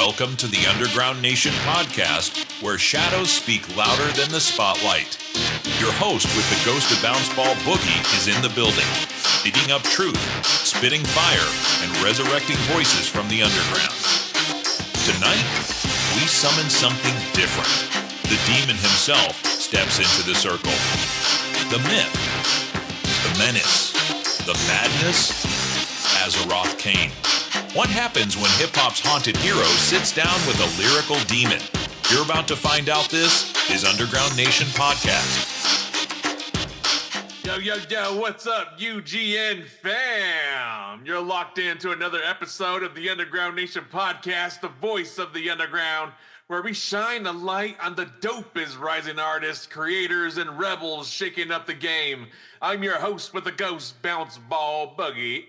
Welcome to the Underground Nation podcast, where shadows speak louder than the spotlight. Your host with the ghost of bounce Ball Boogie is in the building, digging up truth, spitting fire, and resurrecting voices from the underground. Tonight, we summon something different. The demon himself steps into the circle. The myth, the menace, the madness, Azaroth Kane. What happens when hip-hop's haunted hero sits down with a lyrical demon? You're about to find out. This is Underground Nation Podcast. Yo, what's up, UGN fam? You're locked into another episode of the Underground Nation Podcast, the voice of the underground, where we shine a light on the dopest rising artists, creators, and rebels shaking up the game. I'm your host with the ghost bounce Ball Boogie.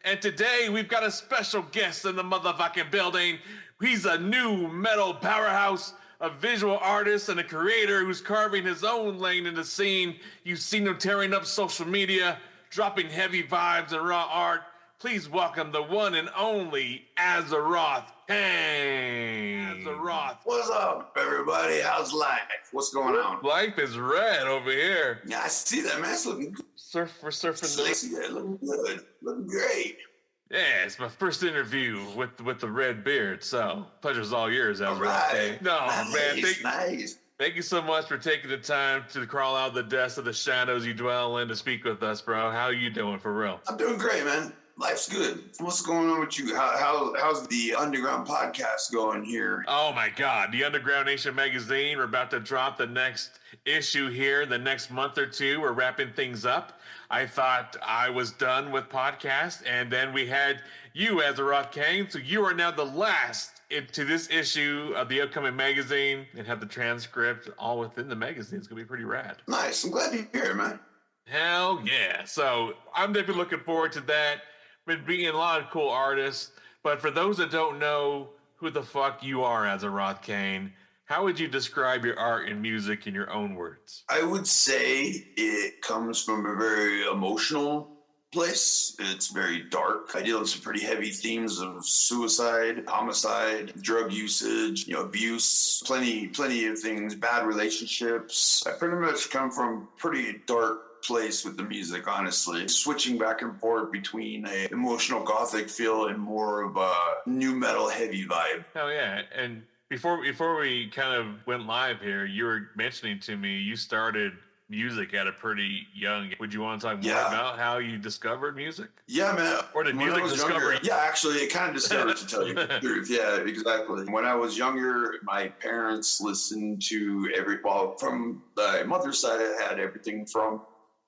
And today we've got a special guest in the motherfucking building. He's a new metal powerhouse, a visual artist, and a creator who's carving his own lane in the scene. You've seen him tearing up social media, dropping heavy vibes and raw art. Please welcome the one and only Azaroth Kane. Azaroth. What's up, everybody? How's life? What's going on? Life is red over here. Yeah, I see that, man. It's looking good. We're surfing the... Lacy there, looking good. Looking great. Yeah, it's my first interview with the red beard, so pleasure's all yours, Azaroth. Right. No, nice, man, nice. Thank you so much for taking the time to crawl out of the depths of the shadows you dwell in to speak with us, bro. How are you doing, for real? I'm doing great, man. Life's good. What's going on with you? How's the Underground podcast going here? Oh my God, the Underground Nation magazine. We're about to drop the next issue here the next month or two. We're wrapping things up. I thought I was done with podcasts, and then we had you, Azaroth Kane. So you are now the last into this issue of the upcoming magazine, and have the transcript all within the magazine. It's gonna be pretty rad. Nice. I'm glad to hear it, man. Hell yeah. So I'm definitely looking forward to that. Been being a lot of cool artists, but for those that don't know who the fuck you are, Azaroth Kane, how would you describe your art and music in your own words? I would say it comes from a very emotional place. It's very dark. I deal with some pretty heavy themes of suicide, homicide, drug usage, abuse, plenty of things, bad relationships. I pretty much come from pretty dark place with the music, honestly, switching back and forth between a emotional gothic feel and more of a new metal heavy vibe. Hell yeah. And before we kind of went live here, you were mentioning to me you started music at a pretty young age. Would you want to talk more about how you discovered music? Yeah, man. Or did music discover you? Yeah, actually, it kind of discovered, to tell you the truth. Yeah, exactly. When I was younger, my parents listened to from the mother's side, I had everything from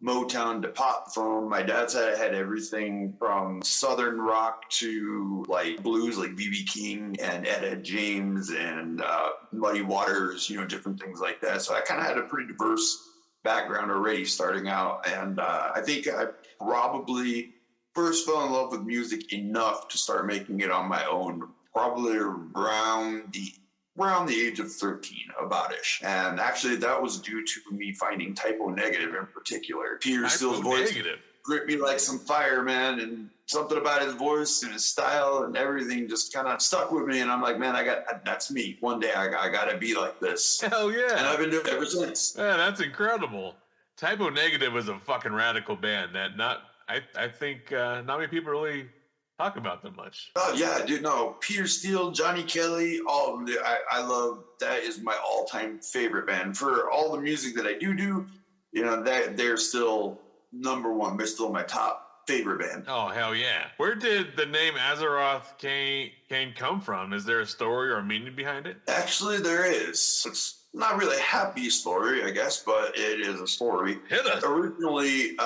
Motown to pop. From my dad's side, I had everything from southern rock to like blues, like B.B. King and Etta James and Muddy Waters, different things like that. So I kind of had a pretty diverse background already starting out. And I think I probably first fell in love with music enough to start making it on my own, probably around the age of 13, about-ish. And actually, that was due to me finding Typo Negative in particular. Peter Steele's voice gripped me like some fire, man, and something about his voice and his style and everything just kind of stuck with me. And I'm like, man, that's me. One day I got to be like this. Hell yeah. And I've been doing it ever since. Man, that's incredible. Typo Negative is a fucking radical band that I think not many people really talk about them much. Oh yeah, dude. No, Peter Steele, Johnny Kelly, all of them. I love. That is my all-time favorite band. For all the music that I do, they're still number one. They're still my top favorite band. Oh hell yeah! Where did the name Azaroth Kane come from? Is there a story or a meaning behind it? Actually, there is. It's not really a happy story, I guess, but it is a story. Hit us. Originally,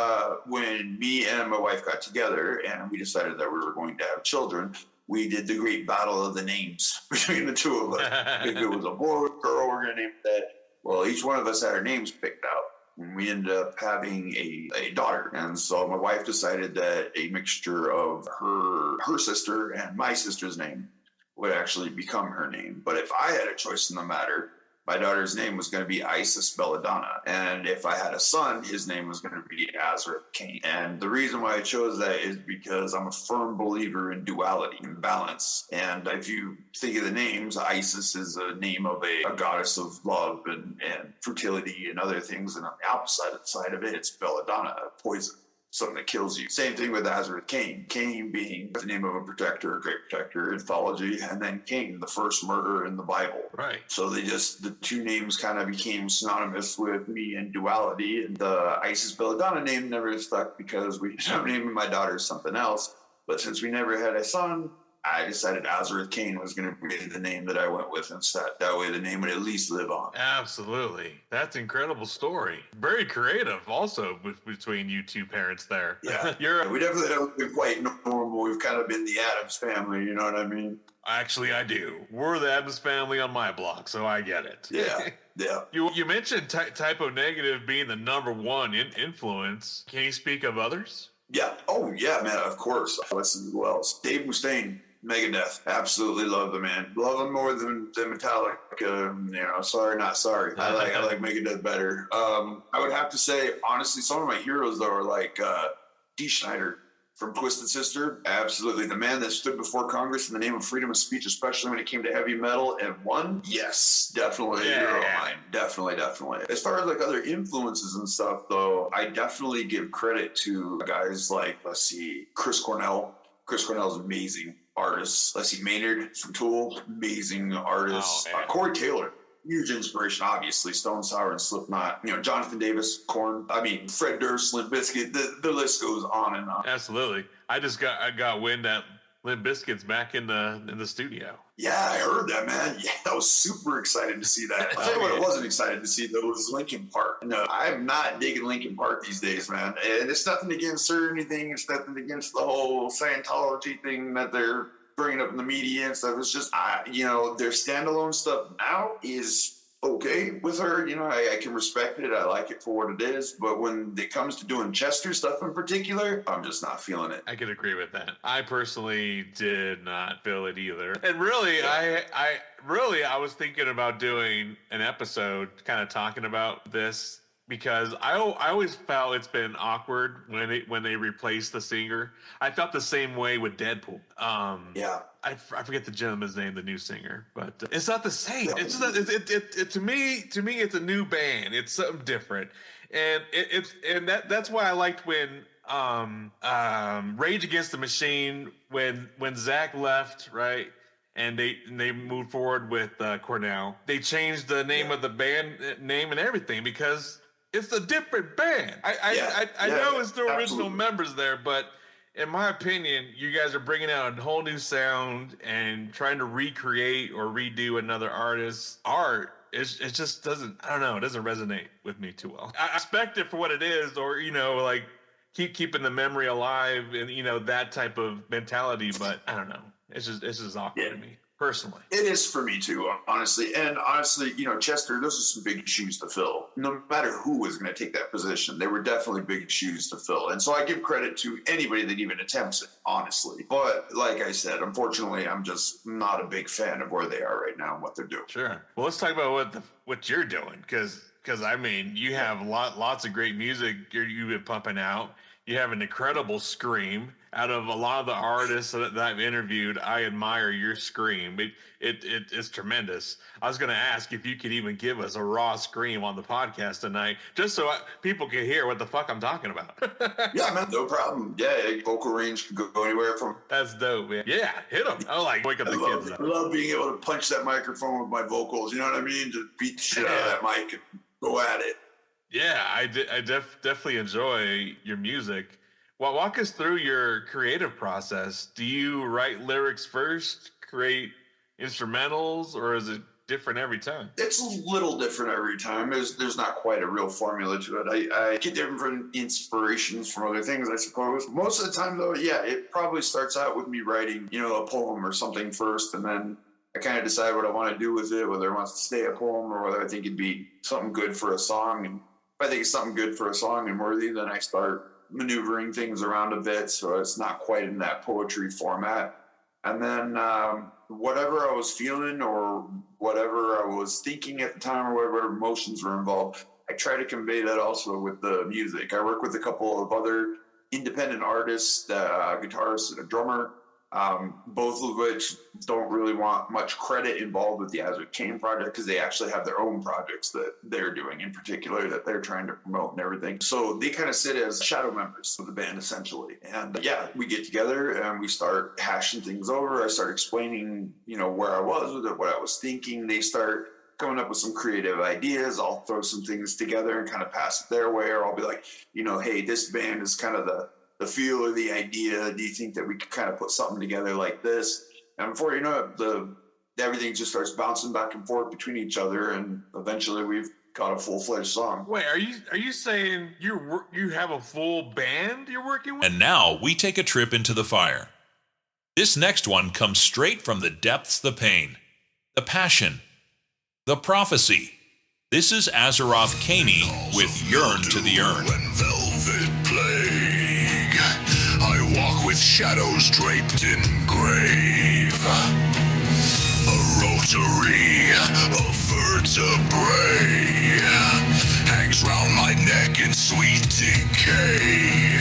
when me and my wife got together and we decided that we were going to have children, we did the great battle of the names between the two of us. If it was a boy or a girl, we're going to name that. Well, each one of us had our names picked out. And we ended up having a daughter. And so my wife decided that a mixture of her sister and my sister's name would actually become her name. But if I had a choice in the matter, my daughter's name was going to be Isis Belladonna. And if I had a son, his name was going to be Azaroth Kane. And the reason why I chose that is because I'm a firm believer in duality and balance. And if you think of the names, Isis is a name of a goddess of love and fertility and other things. And on the opposite side of it, it's Belladonna, poison. Something that kills you. Same thing with Azaroth Kane. Kane being the name of a protector, a great protector, mythology, and then Cain, the first murderer in the Bible. Right. So the two names kind of became synonymous with me and duality. And the Isis Belladonna name never stuck because we ended up naming my daughter something else. But since we never had a son, I decided Azaroth Kane was going to be the name that I went with instead. That way the name would at least live on. Absolutely. That's an incredible story. Very creative also between you two parents there. Yeah. We definitely haven't been quite normal. We've kind of been the Addams family, you know what I mean? Actually, I do. We're the Addams family on my block, so I get it. Yeah. Yeah. You mentioned Typo Negative being the number one influence. Can you speak of others? Yeah. Oh, yeah, man, of course. Let's see who else. Dave Mustaine. Megadeth, absolutely love the man. Love him more than Metallica. Sorry, not sorry. I like Megadeth better. I would have to say, honestly, some of my heroes though are like Dee Snider from Twisted Sister. Absolutely, the man that stood before Congress in the name of freedom of speech, especially when it came to heavy metal and won. Yes, definitely a hero of mine. Definitely. As far as like other influences and stuff, though, I definitely give credit to guys like Chris Cornell. Chris Cornell's amazing artist. Let's see, Maynard from Tool, amazing artist. Corey Taylor, huge inspiration, obviously. Stone Sour and Slipknot. Jonathan Davis, Korn. Fred Durst, Limp Bizkit. The list goes on and on. Absolutely. I got wind that Limp Bizkit's back in the studio. Yeah, I heard that, man. Yeah, I was super excited to see that. I'll tell you what I wasn't excited to see, though, was Linkin Park. No, I'm not digging Linkin Park these days, man. And it's nothing against her or anything. It's nothing against the whole Scientology thing that they're bringing up in the media and stuff. It's just, their standalone stuff now is okay with her. I can respect it. I like it for what it is. But when it comes to doing Chester stuff in particular, I'm just not feeling it. I can agree with that. I personally did not feel it either. And really, I was thinking about doing an episode kind of talking about this because I always felt it's been awkward when they replace the singer. I felt the same way with Deadpool. I forget the gentleman's name, the new singer, but it's not the same. It's not. To me, it's a new band. It's something different, and that's why I liked when Rage Against the Machine when Zach left, right. And they moved forward with Cornell. They changed the name of the band name and everything because it's a different band. I know it's the original members there, but in my opinion, you guys are bringing out a whole new sound and trying to recreate or redo another artist's art. It just doesn't. I don't know. It doesn't resonate with me too well. I expect it for what it is, or like keeping the memory alive and that type of mentality. But I don't know. It's just awkward to me personally. It is for me too, honestly. And honestly, Chester, those are some big shoes to fill. No matter who was going to take that position, they were definitely big shoes to fill. And so I give credit to anybody that even attempts it, honestly. But like I said, unfortunately, I'm just not a big fan of where they are right now and what they're doing. Sure. Well, let's talk about what you're doing, because you have lots of great music you've been pumping out. You have an incredible scream. Out of a lot of the artists that I've interviewed, I admire your scream. It's tremendous. I was going to ask if you could even give us a raw scream on the podcast tonight, just so people can hear what the fuck I'm talking about. Yeah, man, no problem. Yeah, vocal range can go anywhere from. That's dope, man. Yeah, hit them. I like wake up the kids up. I love being able to punch that microphone with my vocals. You know what I mean? Just beat the shit out of that mic and go at it. Yeah, I definitely enjoy your music. Well, walk us through your creative process. Do you write lyrics first, create instrumentals, or is it different every time? It's a little different every time. There's not quite a real formula to it. I get different inspirations from other things, I suppose. Most of the time, though, yeah, it probably starts out with me writing, a poem or something first, and then I kind of decide what I want to do with it, whether it wants to stay a poem or whether I think it'd be something good for a song. And if I think it's something good for a song and worthy, then I start maneuvering things around a bit so it's not quite in that poetry format. And then whatever I was feeling or whatever I was thinking at the time or whatever emotions were involved, I try to convey that also with the music. I work with a couple of other independent artists, a guitarist and a drummer, both of which don't really want much credit involved with the Azaroth Kane project because they actually have their own projects that they're doing in particular that they're trying to promote and everything. So they kind of sit as shadow members of the band essentially. And yeah, we get together and we start hashing things over. I start explaining, where I was with it, what I was thinking. They start coming up with some creative ideas. I'll throw some things together and kind of pass it their way, or I'll be like, hey, this band is kind of the feel or the idea. Do you think that we could kind of put something together like this? And before you know it, everything just starts bouncing back and forth between each other, and eventually we've got a full-fledged song. Wait, are you saying you have a full band you're working with? And now we take a trip into the fire. This next one comes straight from the depths, the pain, the passion, the prophecy. This is Azaroth Kane with Yearn to the Yearn. Velvet plague, I walk with shadows draped in grave. A rotary of vertebrae hangs round my neck in sweet decay.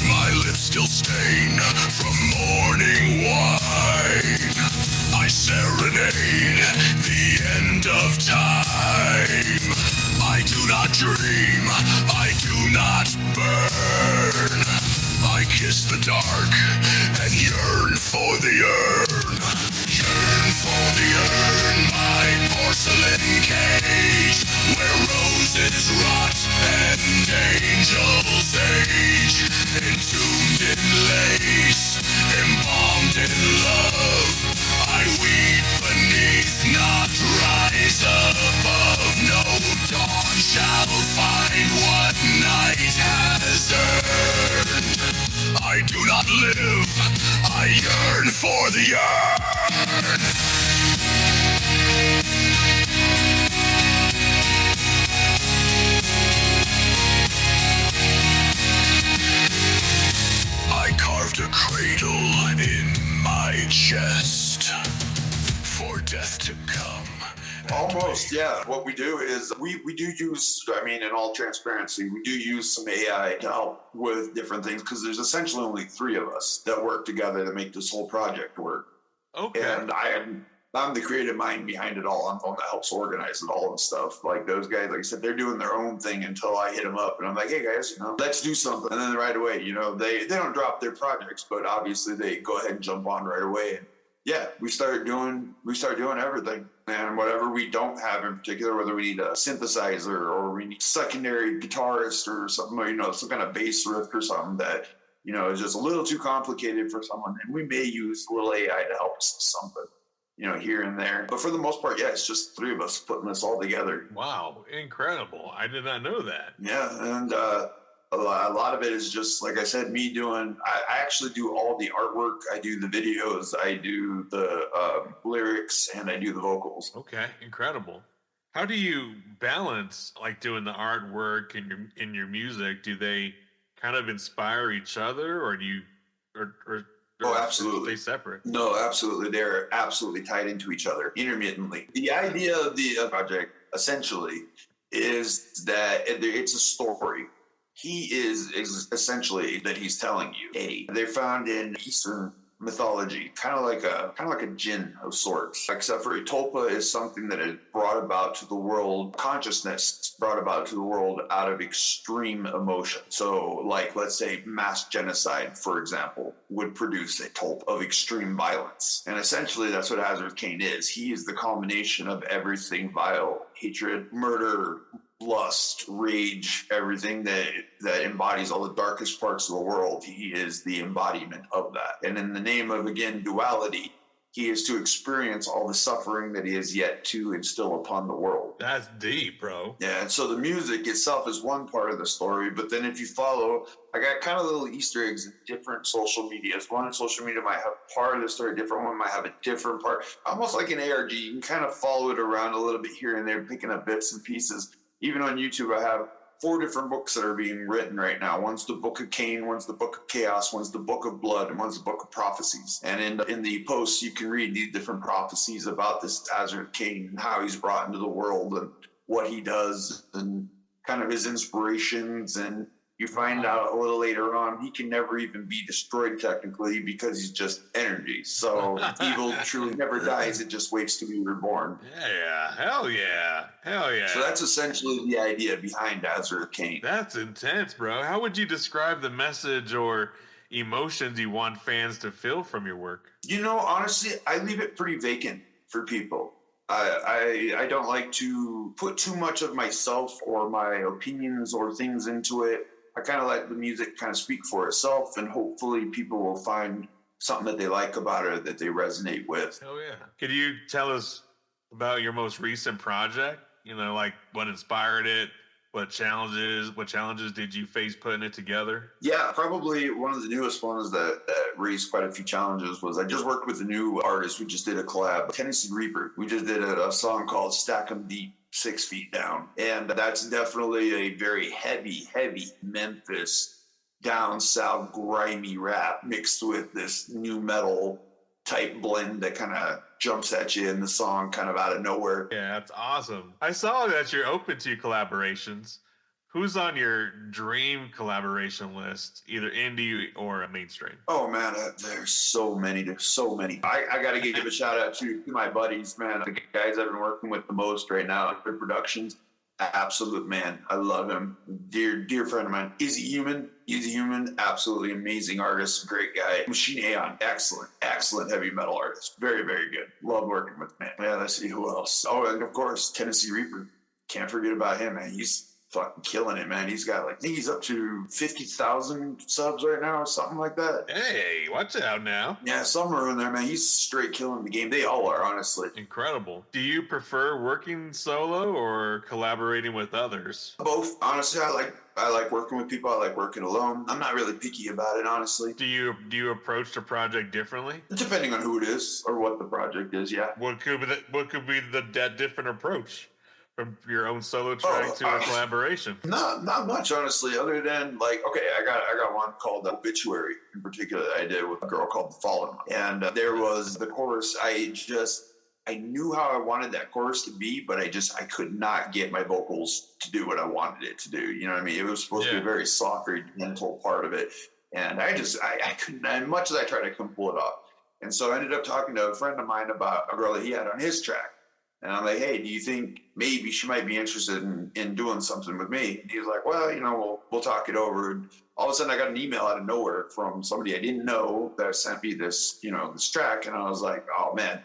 My lips still stain from morning wine. I serenade the end of time. I do not dream, I do not burn. I kiss the dark and yearn for the urn. Yearn for the urn, my porcelain cage, where roses rot and angels age. Entombed in lace, embalmed in love, I weep beneath, not rise above. No dawn shall find what night has earned. I do not live, I yearn for the yearn. I carved a cradle in my chest for death to come. Almost, yeah. What we do is we do use, in all transparency, we do use some AI to help with different things because there's essentially only 3 of us that work together to make this whole project work. Okay. And I'm the creative mind behind it all. I'm the one that helps organize it all and stuff. Like those guys, like I said, they're doing their own thing until I hit them up and I'm like, hey guys, let's do something. And then right away, they don't drop their projects, but obviously they go ahead and jump on right away. And yeah, we start doing everything. And whatever we don't have in particular, whether we need a synthesizer or we need secondary guitarist or something, some kind of bass riff or something that, is just a little too complicated for someone. And we may use a little AI to help us with something, here and there. But for the most part, yeah, it's just 3 of us putting this all together. Wow, incredible. I did not know that. Yeah, and a lot of it is just, like I said, me doing, I actually do all the artwork. I do the videos, I do the lyrics, and I do the vocals. Okay, incredible. How do you balance like doing the artwork and your music? Do they kind of inspire each other, or do you, or Oh, absolutely. stay separate? No, absolutely. They're absolutely tied into each other intermittently. The idea of the project essentially is that it's a story. He is essentially that he's telling you. They're found in Eastern mythology, kind of like a jinn of sorts. Except for a tulpa is something that is brought about to the world, consciousness brought about to the world out of extreme emotion. So, like, let's say mass genocide, for example, would produce a tulpa of extreme violence. And essentially that's what Azaroth Kane is. He is the culmination of everything vile, hatred, murder, lust, rage, everything that embodies all the darkest parts of the world. He is the embodiment of that. And in the name of, again, duality, he is to experience all the suffering that he has yet to instill upon the world. That's deep, bro. Yeah, and so the music itself is one part of the story, but then if you follow, I got kind of little Easter eggs in different social medias. One social media might have part of the story, different one might have a different part. Almost like an ARG, you can kind of follow it around a little bit here and there, picking up bits and pieces. Even on YouTube, I have 4 different books that are being written right now. One's the Book of Cain, one's the Book of Chaos, one's the Book of Blood, and one's the Book of Prophecies. And in the posts, you can read these different prophecies about this Azaroth Kane and how he's brought into the world and what he does and kind of his inspirations. And you find out a little later on, he can never even be destroyed technically because he's just energy. So evil truly never dies. It just waits to be reborn. Yeah, hell yeah. Hell yeah. So that's essentially the idea behind Azaroth Kane. That's intense, bro. How would you describe the message or emotions you want fans to feel from your work? You know, honestly, I leave it pretty vacant for people. I don't like to put too much of myself or my opinions or things into it. I kind of let the music kind of speak for itself, and hopefully people will find something that they like about it that they resonate with. Hell yeah. Could you tell us about your most recent project? You know, like what inspired it? What challenges did you face putting it together? Yeah, probably one of the newest ones that raised quite a few challenges was I just worked with a new artist. We just did a collab, Tennessee Reaper. We just did a song called Stack 'em Deep, 6 Feet Down. And that's definitely a very heavy Memphis, down south, grimy rap mixed with this new metal type blend that kind of jumps at you in the song kind of out of nowhere. Yeah, that's awesome. I saw that you're open to collaborations. Who's on your dream collaboration list, either indie or a mainstream? Oh man, there's so many. I got to give a shout out to my buddies, man. The guys I've been working with the most right now for productions. Absolute man. I love him. Dear friend of mine. Is he human? Absolutely amazing artist. Great guy. Machine Aeon. Excellent heavy metal artist. Very good. Love working with him. Yeah, let's see who else. Oh, and of course, Tennessee Reaper. Can't forget about him, man. He's fucking killing it, man. He's got I think he's up to 50,000 subs right now or something like that. Hey, watch out now. Yeah, somewhere in there, man. He's straight killing the game. They all are, honestly. Incredible. Do you prefer working solo or collaborating with others? Both. Honestly, I like working with people. I like working alone. I'm not really picky about it, honestly. Do you approach the project differently? Depending on who it is or what the project is, yeah. What could be that different approach? From your own solo track to a collaboration? Not much, honestly, other than okay, I got one called Obituary in particular that I did with a girl called The Fallen. And there was the chorus. I knew how I wanted that chorus to be, but I could not get my vocals to do what I wanted it to do. You know what I mean? It was supposed to be a very soft, very gentle part of it. And I couldn't, as much as I tried, I couldn't pull it off. And so I ended up talking to a friend of mine about a girl that he had on his track. And I'm like, hey, do you think maybe she might be interested in doing something with me? And he was like, well, we'll talk it over. And all of a sudden I got an email out of nowhere from somebody I didn't know that sent me this, this track. And I was like, oh man,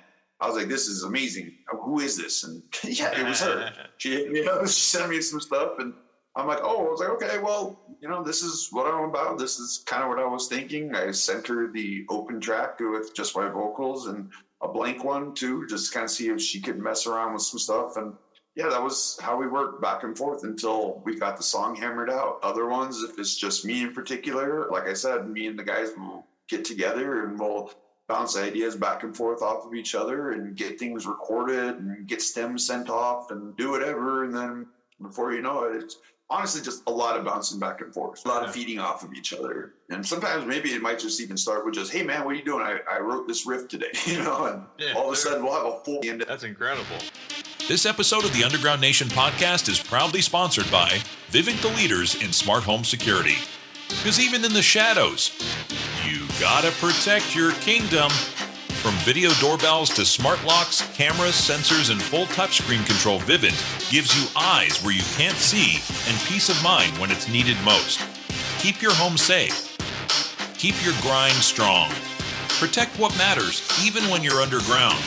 this is amazing. Who is this? And yeah, it was her. She sent me some stuff and I'm like, oh, I was like, okay, well, this is what I'm about. This is kind of what I was thinking. I sent her the open track with just my vocals and a blank one too, just kind of see if she could mess around with some stuff. And yeah, that was how we worked back and forth until we got the song hammered out. Other ones, if it's just me in particular, like I said, me and the guys will get together and we'll bounce ideas back and forth off of each other and get things recorded and get stems sent off and do whatever. And then before you know it, it's honestly just a lot of bouncing back and forth, a lot of feeding off of each other. And sometimes maybe it might just even start with just, hey man, what are you doing? I wrote this riff today, and all of a sudden we'll have a full end. That's incredible. This episode of the Underground Nation podcast is proudly sponsored by Vivint, the leaders in smart home security. Because even in the shadows, you gotta protect your kingdom. From video doorbells to smart locks, cameras, sensors, and full touchscreen control, Vivint gives you eyes where you can't see and peace of mind when it's needed most. Keep your home safe. Keep your grind strong. Protect what matters, even when you're underground.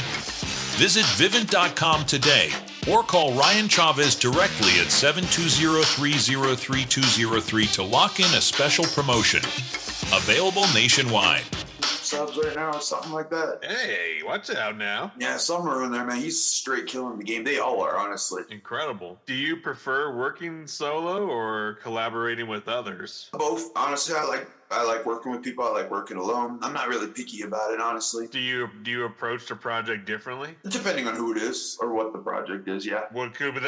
Visit Vivint.com today or call Ryan Chavez directly at 720-303-203 to lock in a special promotion. Available nationwide. Subs right now or something like that. Hey, watch out now. Yeah, somewhere in there, man. He's straight killing the game. They all are, honestly. Incredible. Do you prefer working solo or collaborating with others? Both. Honestly, I like working with people. I like working alone. I'm not really picky about it, honestly. Do you approach the project differently? Depending on who it is or what the project is, yeah. What could be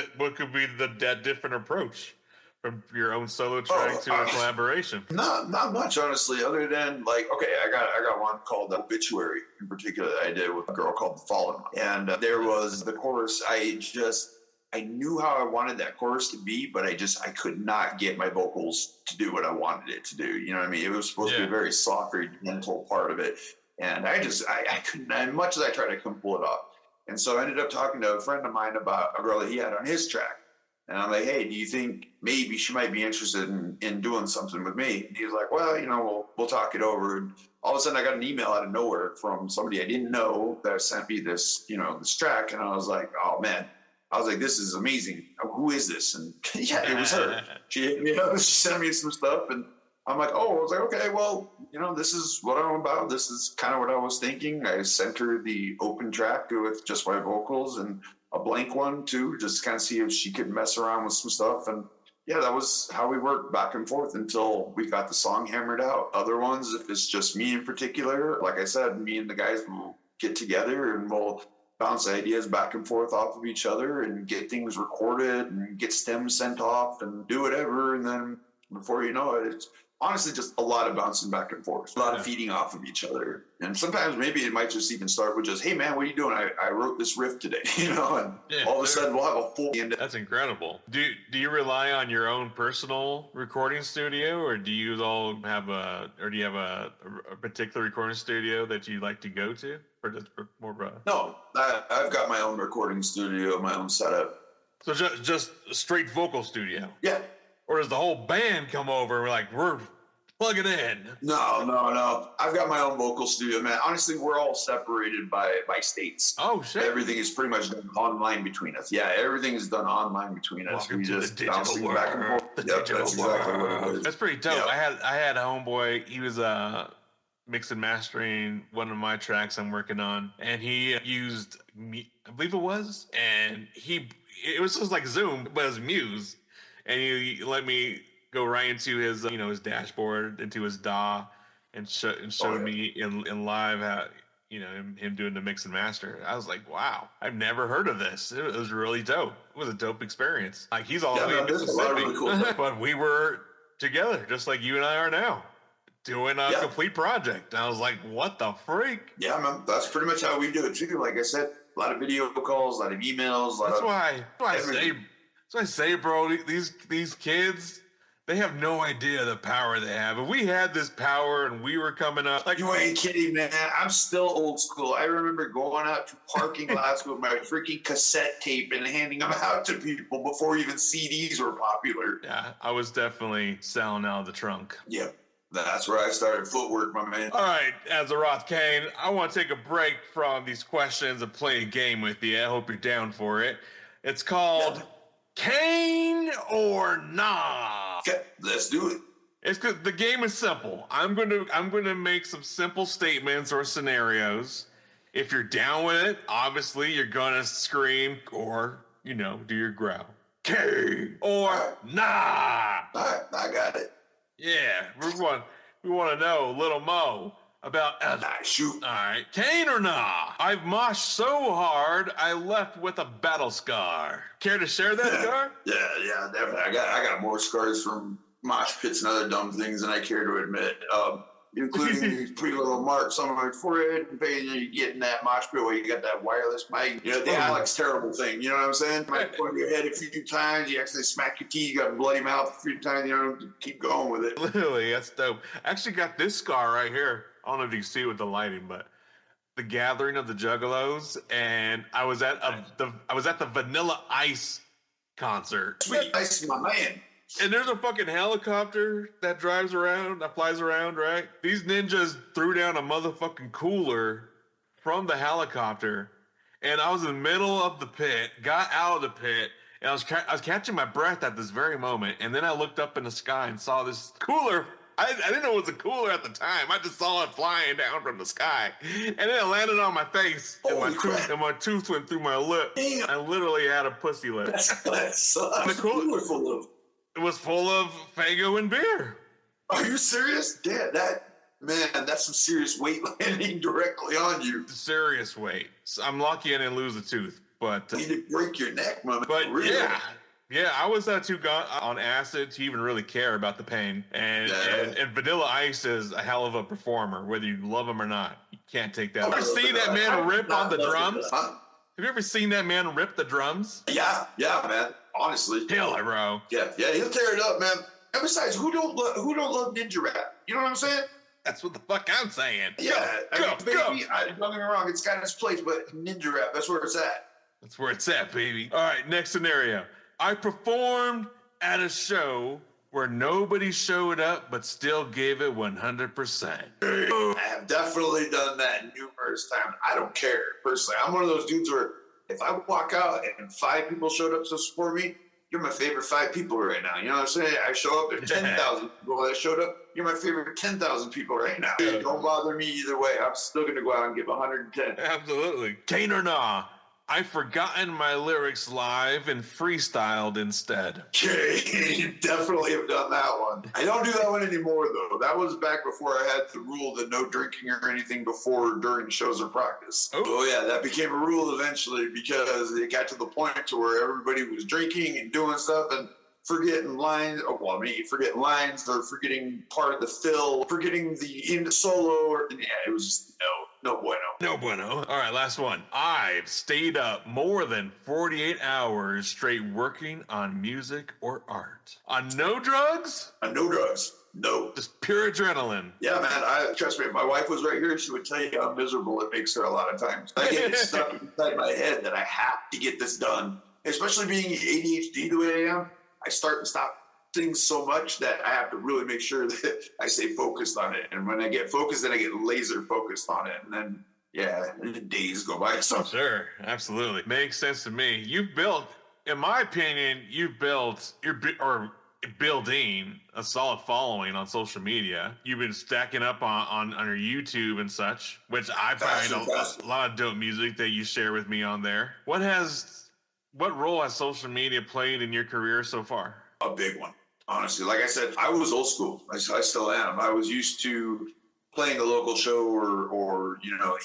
that different approach? from your own solo track to a collaboration? Not much, honestly, other than like, okay, I got one called Obituary in particular that I did with a girl called The Fallen. And there was the chorus. I knew how I wanted that chorus to be, but I could not get my vocals to do what I wanted it to do. You know what I mean? It was supposed to be a very soft, very gentle part of it. And I couldn't, as much as I tried, I couldn't pull it off. And so I ended up talking to a friend of mine about a girl that he had on his track. And I'm like, hey, do you think maybe she might be interested in doing something with me? And he was like, well, we'll talk it over. And all of a sudden I got an email out of nowhere from somebody I didn't know that sent me this, this track. And I was like, oh man, this is amazing. Who is this? And yeah, it was her. She sent me some stuff and I'm like, I was like, okay, well, this is what I'm about. This is kind of what I was thinking. I sent her the open track with just my vocals and a blank one too, just to kind of see if she could mess around with some stuff. And yeah, that was how we worked back and forth until we got the song hammered out. Other ones, if it's just me in particular, like I said, me and the guys will get together and we'll bounce ideas back and forth off of each other and get things recorded and get stems sent off and do whatever. And then before you know it, it's honestly just a lot of bouncing back and forth, a lot of feeding off of each other. And sometimes maybe it might just even start with just, hey man, what are you doing? I wrote this riff today, and all of a sudden we'll have a full end. That's incredible. Do you rely on your own personal recording studio, or do you have a particular recording studio that you like to go to, or just more of a... No, I've got my own recording studio, my own setup. So just a straight vocal studio? Yeah. Or does the whole band come over and we're plugging in? No. I've got my own vocal studio, man. Honestly, we're all separated by states. Oh, shit. Everything is pretty much done online between us. Yeah, everything is done online between us. Welcome to the digital world. Back and forth. That's exactly what it is. That's pretty dope. Yeah. I had a homeboy. He was mixing and mastering one of my tracks I'm working on, and he used me, I believe it was, and it was just like Zoom, but it was Muse. And he let me go right into his, his dashboard, into his DAW, and showed me in live how, him doing the mix and master. I was like, wow, I've never heard of this. It was really dope. It was a dope experience. Like, he's all the way in Mississippi, really cool but we were together, just like you and I are now, doing a complete project. And I was like, what the freak? Yeah, man, that's pretty much how we do it too. Like I said, a lot of video calls, a lot of emails. That's why I say, bro, these kids, they have no idea the power they have. If we had this power and we were coming up, like, you ain't kidding, man. I'm still old school. I remember going out to parking lots with my freaking cassette tape and handing them out to people before even CDs were popular. Yeah, I was definitely selling out of the trunk. Yep. That's where I started footwork, my man. All right, Azaroth Kane, I want to take a break from these questions and play a game with you. I hope you're down for it. It's called Kane or Nah. Okay, let's do it. It's good. The game is simple. I'm gonna make some simple statements or scenarios. If you're down with it, obviously you're gonna scream or do your growl. Kane or Nah. All right, I got it. Yeah, we want to know, Little Mo, about shoot. All right, Kane or Nah? I've moshed so hard I left with a battle scar. Care to share that scar? Yeah, definitely. I got more scars from mosh pits and other dumb things than I care to admit. Including pretty little marks on my forehead, and you get in that mosh pit where you got that wireless mic. The Alex Terrible thing. You know what I'm saying? You might point your head a few times, you actually smack your teeth, you got a bloody mouth a few times, keep going with it. Literally, that's dope. I actually got this scar right here. I don't know if you can see it with the lighting, but the gathering of the Juggalos, and I was at the Vanilla Ice concert. Sweet Ice, my man. And there's a fucking helicopter that flies around, right? These ninjas threw down a motherfucking cooler from the helicopter, and I was in the middle of the pit, got out of the pit, and I was catching my breath at this very moment, and then I looked up in the sky and saw this cooler. I didn't know it was a cooler at the time. I just saw it flying down from the sky, and then it landed on my face, and my tooth went through my lip. Damn. I literally had a pussy lip. That's the cooler full of. It was full of Faygo and beer. Are you serious? Yeah, that's some serious weight landing directly on you. Serious weight. So I'm lucky I didn't lose a tooth, but you didn't break your neck, man. But really? Yeah, I was too gone on acid to even really care about the pain. And Vanilla Ice is a hell of a performer, whether you love him or not. You can't take that. Have you ever seen that man rip on the drums? Huh? Have you ever seen that man rip the drums? Yeah, man. Honestly. Hell, bro. Yeah, he'll tear it up, man. And besides, who don't love ninja rap? You know what I'm saying? That's what the fuck I'm saying. Yeah, Go. Don't get me wrong, it's got its place, but ninja rap, that's where it's at. That's where it's at, baby. All right, next scenario. I performed at a show where nobody showed up but still gave it 100%. I have definitely done that numerous times. I don't care, personally. I'm one of those dudes where if I walk out and 5 people showed up to support me, you're my favorite 5 people right now. You know what I'm saying? I show up, there's 10,000 people that showed up. You're my favorite 10,000 people right now. Don't bother me either way. I'm still going to go out and give 110. Absolutely. Kane or nah, I've forgotten my lyrics live and freestyled instead. Okay, definitely have done that one. I don't do that one anymore, though. That was back before I had the rule that no drinking or anything before or during shows or practice. Oh, yeah, that became a rule eventually because it got to the point to where everybody was drinking and doing stuff and forgetting lines. Forgetting lines or forgetting part of the fill, forgetting the end solo. It was just no bueno. No bueno. All right, last one. I've stayed up more than 48 hours straight working on music or art. On no drugs? On no drugs. No. Just pure adrenaline. Yeah, man. Trust me, if my wife was right here, she would tell you how miserable it makes her a lot of times. I get stuck inside my head that I have to get this done. Especially being ADHD the way I am, I start and stop things so much that I have to really make sure that I stay focused on it. And when I get focused, then I get laser focused on it. And then, the days go by. So. Sure, absolutely. Makes sense to me. You've built, in my opinion, building a solid following on social media. You've been stacking up on your YouTube and such, which I find a lot of dope music that you share with me on there. What role has social media played in your career so far? A big one. Honestly, like I said, I was old school. I still am. I was used to playing a local show or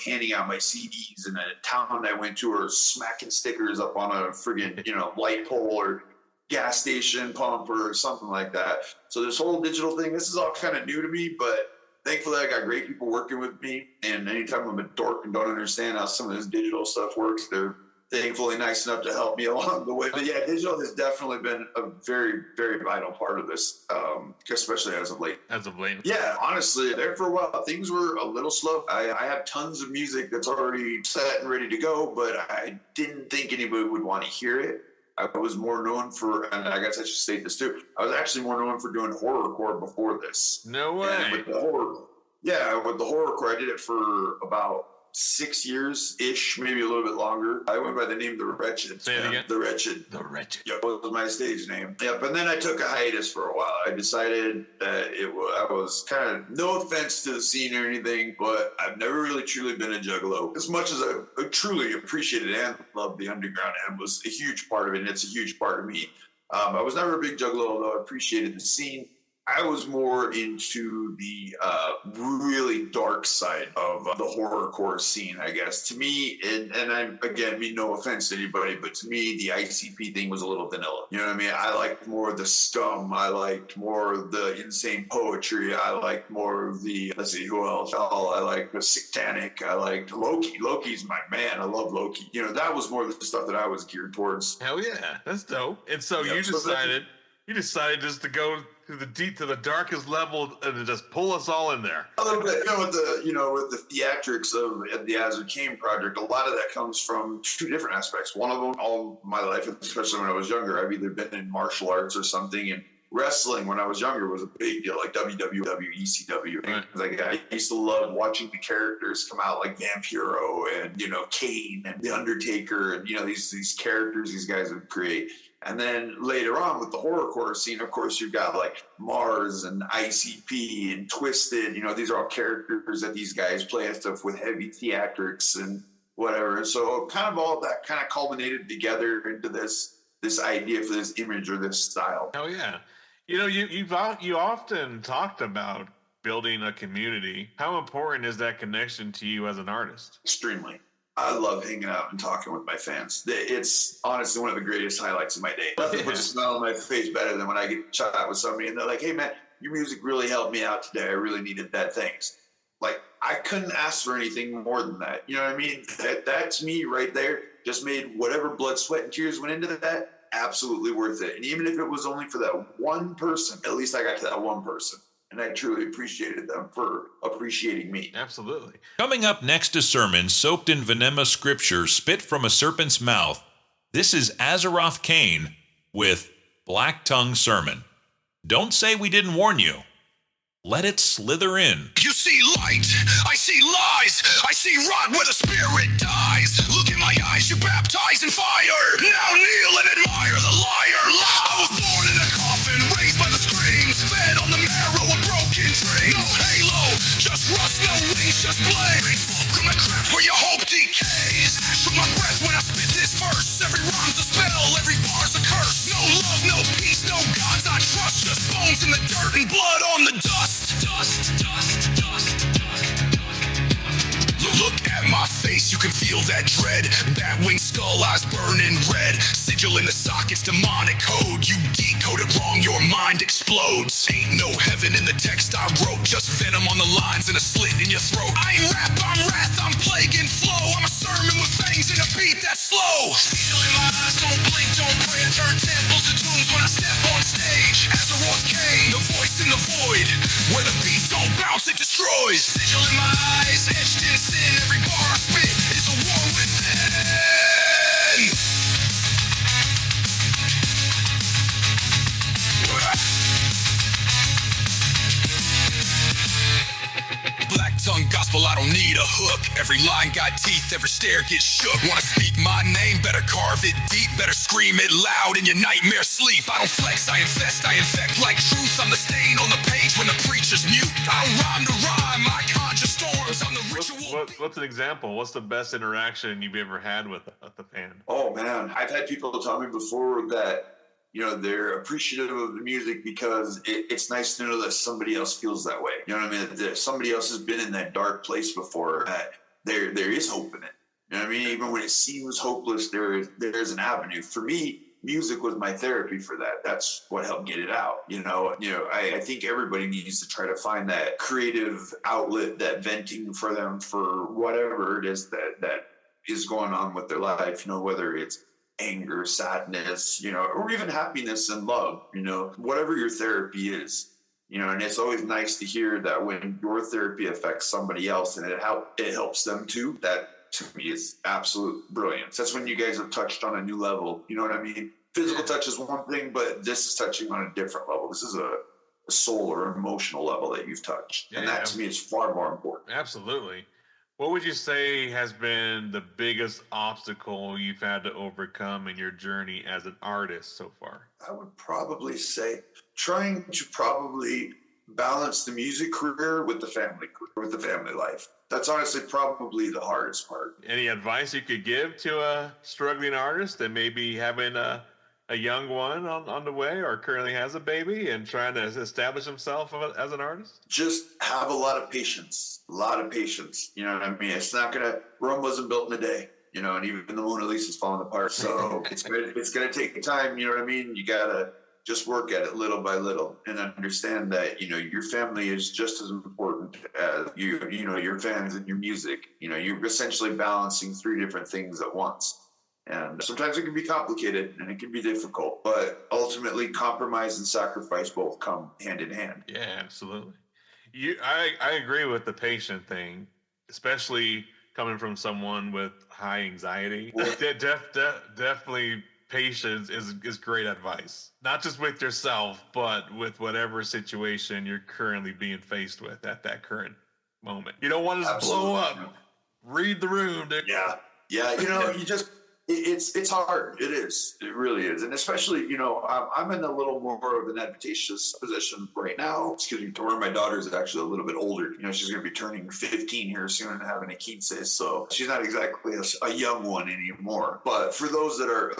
handing out my CDs in a town I went to, or smacking stickers up on a friggin' light pole or gas station pump or something like that. So this whole digital thing, this is all kind of new to me, but thankfully I got great people working with me. And anytime I'm a dork and don't understand how some of this digital stuff works, they're thankfully nice enough to help me along the way. But yeah, digital has definitely been a very, very vital part of this, especially as of late. Yeah, honestly, there for a while, things were a little slow. I have tons of music that's already set and ready to go, but I didn't think anybody would want to hear it. I was more known for, and I guess I should state this too, I was actually more known for doing horrorcore before this. No way. And with the horrorcore, I did it for about 6 years-ish, maybe a little bit longer. I went by the name The Wretched. Say it again. The Wretched. The Wretched. Yep, was my stage name. Yep, and then I took a hiatus for a while. I decided that I was kind of, no offense to the scene or anything, but I've never really truly been a juggalo. As much as I truly appreciated and loved the underground and was a huge part of it, and it's a huge part of me. I was never a big juggalo, although I appreciated the scene. I was more into the really dark side of the horrorcore scene, I guess. To me, and I again mean no offense to anybody, but to me, the ICP thing was a little vanilla. You know what I mean? I liked more of the scum. I liked more of the insane poetry. I liked more of the, let's see, who else? I liked the satanic. I liked Loki. Loki's my man. I love Loki. That was more of the stuff that I was geared towards. Hell yeah, that's dope. And so you decided just to go to the darkest level and to just pull us all in there. A little bit, with the theatrics of the Azaroth Kane project, a lot of that comes from 2 different aspects. One of them, all my life, especially when I was younger, I've either been in martial arts or something, and wrestling when I was younger was a big deal, like WWW, ECW. Right. Like I used to love watching the characters come out, like Vampiro and Kane and The Undertaker, and these characters these guys would create. And then later on with the horrorcore scene, of course, you've got like Mars and ICP and Twisted. These are all characters that these guys play and stuff with heavy theatrics and whatever. So kind of all of that kind of culminated together into this idea for this image or this style. Oh yeah. You often talked about building a community. How important is that connection to you as an artist? Extremely. I love hanging out and talking with my fans. It's honestly one of the greatest highlights of my day. Nothing puts a smile on my face better than when I get to chat with somebody and they're like, hey, man, your music really helped me out today. I really needed that. Thanks. Like, I couldn't ask for anything more than that. You know what I mean? That to me right there just made whatever blood, sweat, and tears went into that absolutely worth it. And even if it was only for that one person, at least I got to that one person. And I truly appreciated them for appreciating me. Absolutely. Coming up next, a sermon soaked in venomous scripture spit from a serpent's mouth. This is Azaroth Kane with Black Tongue Sermon. Don't say we didn't warn you. Let it slither in. You see light, I see lies, I see rot where the spirit dies. Look in my eyes, you baptize in fire. Now kneel and admire the liar. I was born in a coffin, raised by the screams, fed on the marrow of broken dreams. No halo, just rust, no wings, just blades. From the craft where your hope decays. Ash from my breath when I spit this verse. Every rhyme's a spell, every bar's a curse. No love, no peace, no gods I trust. Just bones in the dirt and blood on the dust. Look at my face, you can feel that dread. Bat-winged skull eyes burning red. Sigil in the sockets, demonic code. You decode it wrong, your mind explodes. Ain't no heaven in the text I wrote. Just venom on the lines and a slit in your throat. I ain't rap, I'm wrath, I'm plague and flow. I'm a sermon with fangs and a beat that's slow. Steel in my eyes, don't blink, don't pray. I turn temples to tombs when I step on stage. Azaroth Kane, the voice in the void. Where the beat don't bounce, it destroys. Sigil in my eyes, etched in sin. Every bar I spit is a war within. Black tongue gospel, I don't need a hook. Every line got teeth, every stare gets shook. Wanna speak my name, better carve it deep. Better scream it loud in your nightmare sleep. I don't flex, I infest, I infect like truth. I'm the stain on the page when the preacher's mute. I don't rhyme to rhyme, I conjure storms. I'm the ritual. What's an example? What's the best interaction you've ever had with the fan? Oh, man. I've had people tell me before that, you know, they're appreciative of the music because it's nice to know that somebody else feels that way. You know what I mean? That somebody else has been in that dark place before. There is hope in it. You know what I mean? Even when it seems hopeless, there's an avenue. For me, music was my therapy for that. That's what helped get it out. I think everybody needs to try to find that creative outlet, that venting for them for whatever it is that is going on with their life. You know, whether it's anger, sadness, or even happiness and love, whatever your therapy is, and it's always nice to hear that when your therapy affects somebody else and it helps them too. That to me is absolute brilliance. That's when you guys have touched on a new level. You know what I mean? Physical touch is one thing, but this is touching on a different level. This is a soul or emotional level that you've touched. And that to me is far more important. Absolutely. What would you say has been the biggest obstacle you've had to overcome in your journey as an artist so far? I would probably say trying to probably balance the music career with the family life. That's honestly probably the hardest part. Any advice you could give to a struggling artist that may be having a young one on the way or currently has a baby and trying to establish himself as an artist? Just have a lot of patience. You know what I mean? It's not Rome wasn't built in a day, and even the Mona Lisa's falling apart. So it's going to take time. You know what I mean? You got to just work at it little by little and understand that, your family is just as important as your fans and your music. You're essentially balancing three different things at once. And sometimes it can be complicated and it can be difficult, but ultimately compromise and sacrifice both come hand in hand. Yeah, absolutely. I agree with the patient thing, especially coming from someone with high anxiety. Definitely patience is great advice, not just with yourself, but with whatever situation you're currently being faced with at that current moment. You don't want to just blow up. Read the room, dude. Yeah. It's hard. It is. It really is. And especially, I'm in a little more of an advantageous position right now, to where my daughter's actually a little bit older. She's going to be turning 15 here soon and having a quince. So she's not exactly a young one anymore. But for those that are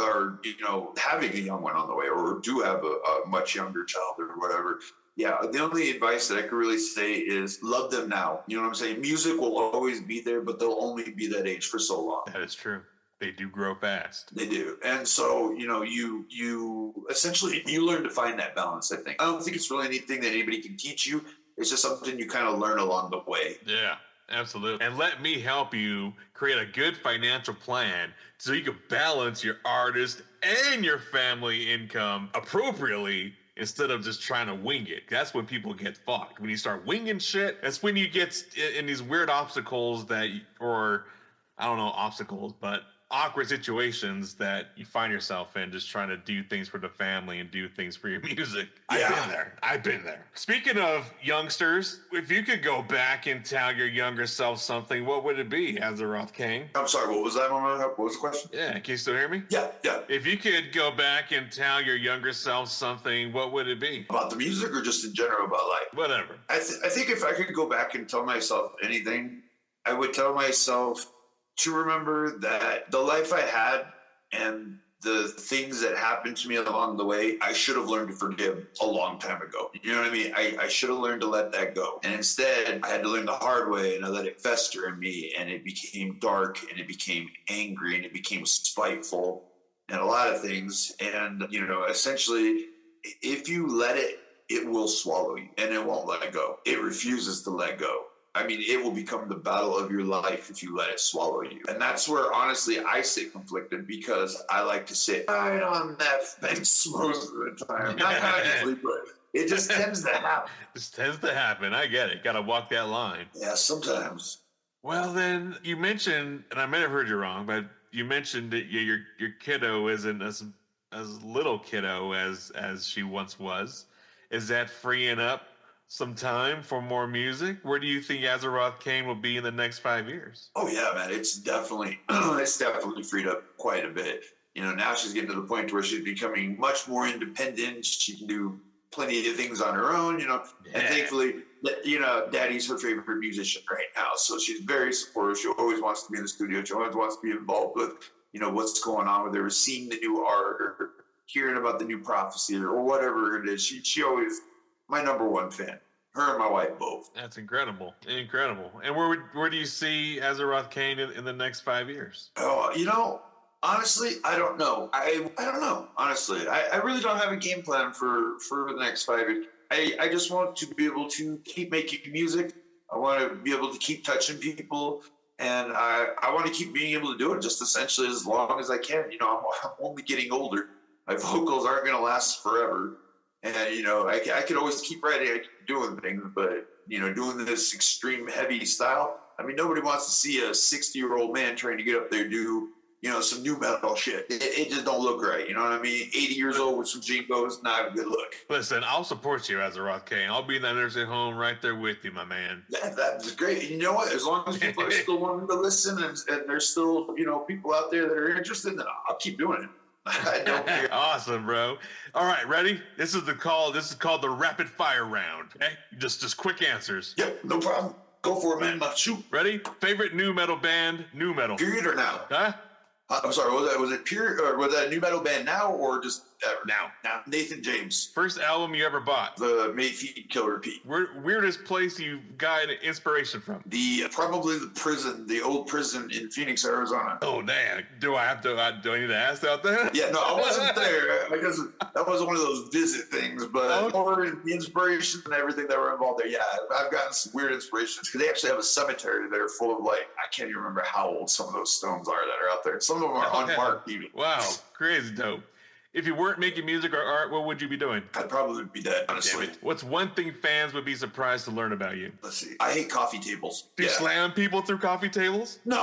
having a young one on the way or do have a much younger child or whatever, yeah, the only advice that I could really say is love them now. You know what I'm saying? Music will always be there, but they'll only be that age for so long. That is true. They do grow fast. They do. And so, you essentially, you learn to find that balance, I think. I don't think it's really anything that anybody can teach you. It's just something you kind of learn along the way. Yeah, absolutely. And let me help you create a good financial plan so you can balance your artist and your family income appropriately instead of just trying to wing it. That's when people get fucked. When you start winging shit, that's when you get in these weird obstacles but awkward situations that you find yourself in, just trying to do things for the family and do things for your music. Yeah. I've been there. Speaking of youngsters, if you could go back and tell your younger self something, what would it be, Azaroth Kane? I'm sorry, what was that? What was the question? Yeah, can you still hear me? Yeah. If you could go back and tell your younger self something, what would it be? About the music or just in general about life? Whatever. I think if I could go back and tell myself anything, I would tell myself to remember that the life I had and the things that happened to me along the way, I should have learned to forgive a long time ago. You know what I mean? I should have learned to let that go. And instead, I had to learn the hard way, and I let it fester in me, and it became dark, and it became angry, and it became spiteful, and a lot of things. And, essentially, if you let it, it will swallow you, and it won't let it go. It refuses to let go. I mean, it will become the battle of your life if you let it swallow you. And that's where, honestly, I sit conflicted, because I like to sit right on that fence most of the time. Not consciously, but it just tends to happen. I get it. Got to walk that line. Yeah, sometimes. Well, then you mentioned, and I may have heard you wrong, but you mentioned that your kiddo isn't as little kiddo as she once was. Is that freeing up some time for more music? Where do you think Azaroth Kane will be in the next 5 years? Oh yeah, man, it's definitely freed up quite a bit. Now she's getting to the point where she's becoming much more independent. She can do plenty of things on her own, and thankfully, Daddy's her favorite musician right now, so she's very supportive. She always wants to be in the studio. She always wants to be involved with, what's going on with her, seeing the new art or hearing about the new prophecy or whatever it is. She always my number one fan. Her and my wife both. That's incredible. And where do you see Azaroth Kane in the next 5 years? Oh, honestly, I don't know. I don't know. Honestly, I really don't have a game plan for the next 5 years. I just want to be able to keep making music. I want to be able to keep touching people, and I want to keep being able to do it just essentially as long as I can. I'm only getting older. My vocals aren't going to last forever. And, I could always keep writing, I keep doing things, but, doing this extreme heavy style, I mean, nobody wants to see a 60-year-old man trying to get up there and do, some new metal shit. It just don't look right, you know what I mean? 80 years old with some jingos, not a good look. Listen, I'll support you, Azaroth Kane. I'll be in that nursing home right there with you, my man. That's great. You know what? As long as people are still wanting to listen and there's still, people out there that are interested, then I'll keep doing it. I don't care. Awesome, bro. All right, ready? This is called the rapid fire round. Okay, just quick answers. Yep, no problem. Go for it, man. Shoot. Ready? Favorite new metal band? New metal. Period or now? Huh? I'm sorry. Was it period, or was that a new metal band now, or just ever? Now. Nathan James. First album you ever bought? The May Feet Kill Repeat. Weirdest place you got inspiration from? Probably the old prison in Phoenix, Arizona. Oh damn! Do I need to ask out there? Yeah, no, I wasn't there because that was one of those visit things. But over the inspiration and everything that were involved there, yeah, I've gotten some weird inspirations because they actually have a cemetery there full of I can't even remember how old some of those stones are that are out there. Some of them are unmarked even. Wow, crazy dope. If you weren't making music or art, what would you be doing? I'd probably be dead, honestly. What's one thing fans would be surprised to learn about you? Let's see. I hate coffee tables. Do you slam people through coffee tables? No.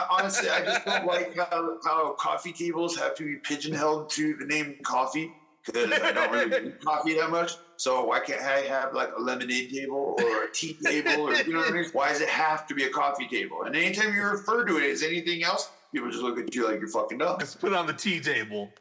Honestly, I just don't like how coffee tables have to be pigeonholed to the name coffee, because I don't really drink coffee that much. So why can't I have a lemonade table or a tea table, or you know what I mean? Why does it have to be a coffee table? And anytime you refer to it as anything else, people just look at you like you're fucking dumb. Let's put it on the tea table.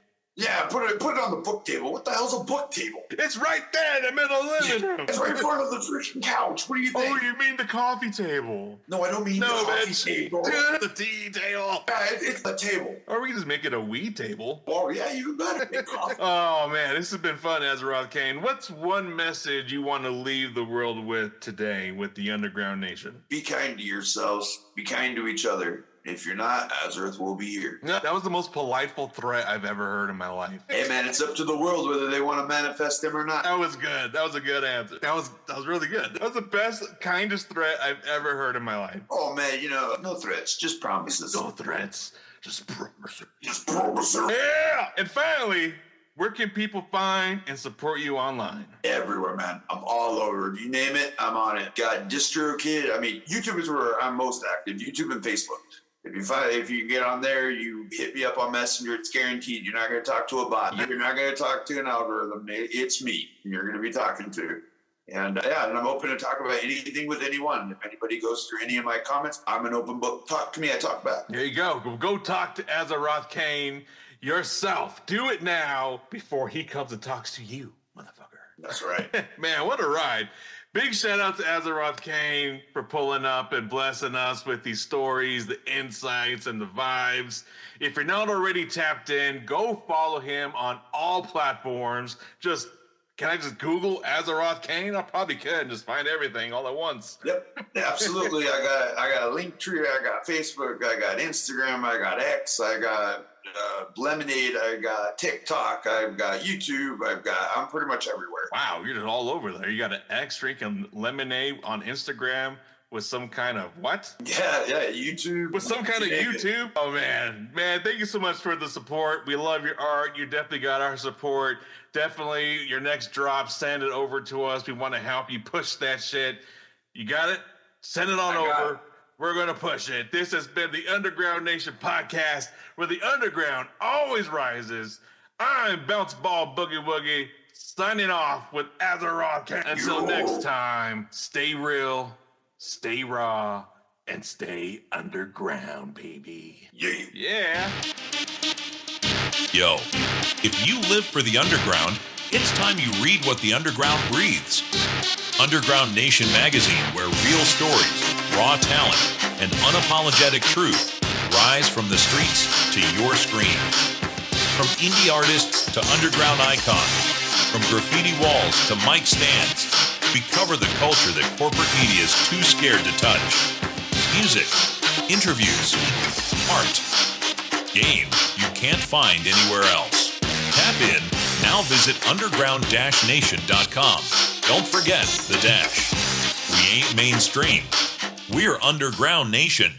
Yeah, put it on the book table. What the hell's a book table? It's right there in the middle of the living room. It's right in front of the freaking couch. What do you think? Oh, you mean the coffee table? No, I don't mean the coffee table. The tea table. Yeah, it's the table. Or we can just make it a weed table. Oh, yeah, you got it. Oh, man, this has been fun, Azaroth Kane. What's one message you want to leave the world with today with the Underground Nation? Be kind to yourselves. Be kind to each other. If you're not, Azaroth will be here. That was the most politeful threat I've ever heard in my life. Hey, man, it's up to the world whether they want to manifest them or not. That was good. That was a good answer. That was really good. That was the best, kindest threat I've ever heard in my life. Oh, man, no threats, just promises. No threats, just promises. Just promises. Yeah! And finally, where can people find and support you online? Everywhere, man. I'm all over. You name it, I'm on it. Got DistroKid. I mean, YouTube is where I'm most active. YouTube and Facebook. If you get on there, you hit me up on Messenger, it's guaranteed. You're not going to talk to a bot. You're not going to talk to an algorithm. It's me you're going to be talking to. And and I'm open to talk about anything with anyone. If anybody goes through any of my comments, I'm an open book. Talk to me, I talk back. There you go. Go talk to Azaroth Kane yourself. Do it now before he comes and talks to you, motherfucker. That's right. Man, what a ride. Big shout out to Azaroth Kane for pulling up and blessing us with these stories, the insights, and the vibes. If you're not already tapped in, go follow him on all platforms. Can I just Google Azaroth Kane? I probably can just find everything all at once. Yep, absolutely. I got a Linktree, I got Facebook, I got Instagram, I got X, I got Lemonade, I got TikTok, I've got YouTube, I'm pretty much everywhere. Wow, you're just all over there. You got an X drinking Lemonade on Instagram with some kind of what? Yeah, YouTube. With some kind of YouTube? Oh, man, thank you so much for the support. We love your art. You definitely got our support. Definitely your next drop, send it over to us. We want to help you push that shit. You got it? Send it on over. We're going to push it. This has been the Underground Nation podcast, where the underground always rises. I'm Bounce Ball Boogie Woogie, signing off with Azaroth Kane. Until next time, stay real, stay raw, and stay underground, baby. Yeah. Yo, if you live for the underground, it's time you read what the underground breathes. Underground Nation magazine, where real stories, raw talent, and unapologetic truth rise from the streets to your screen. From indie artists to underground icons, from graffiti walls to mic stands, we cover the culture that corporate media is too scared to touch. Music, interviews, art, game you can't find anywhere else. Tap in, now visit underground-nation.com. Don't forget the dash. We ain't mainstream. We're Underground Nation.